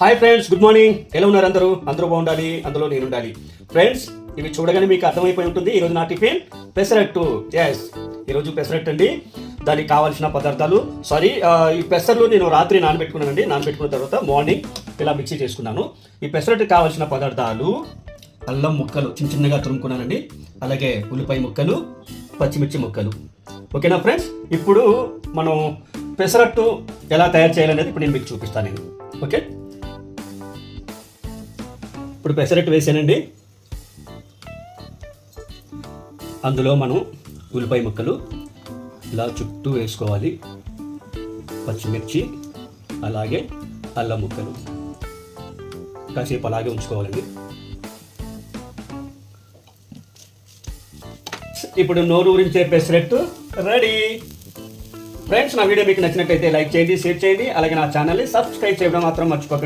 Hi friends, good morning. ఎలా ఉన్నారు అందరూ బాగుండాలి, అందులో నేను ఉండాలి. ఫ్రెండ్స్, ఇవి చూడగానే మీకు అర్థమైపోయి ఉంటుంది. ఈరోజు నా టిఫిన్ పెసరట్టు. ఎస్, ఈరోజు పెసరట్టు అండి. దానికి కావాల్సిన పదార్థాలు ఈ పెసర్లు నేను రాత్రి నానబెట్టుకున్నానండి. నానబెట్టుకున్న తర్వాత మార్నింగ్ ఇలా మిక్సీ చేసుకున్నాను. ఈ పెసరట్టుకి కావాల్సిన పదార్థాలు: అల్లం ముక్కలు చిన్నగా తురుముకున్నానండి, అలాగే ఉల్లిపాయ ముక్కలు, పచ్చిమిర్చి ముక్కలు. ఓకేనా ఫ్రెండ్స్, ఇప్పుడు మనం పెసరట్టు ఎలా తయారు చేయాలనేది ఇప్పుడు నేను మీకు చూపిస్తాను. ఓకే, ఇప్పుడు పెసరట్టు వేసానండి. అందులో మనం ఉల్లిపాయ ముక్కలు ఇలా చుట్టూ వేసుకోవాలి, పచ్చిమిర్చి, అలాగే అల్లం ముక్కలు కాసేపు అలాగే ఉంచుకోవాలండి. ఇప్పుడు నోరు ఊరించే పెసరట్టు రెడీ. ఫ్రెండ్స్, నా వీడియో మీకు నచ్చినట్లయితే లైక్ చేయండి, షేర్ చేయండి, అలాగే నా ఛానల్ని సబ్స్క్రైబ్ చేయడం మాత్రం మర్చిపోకండి.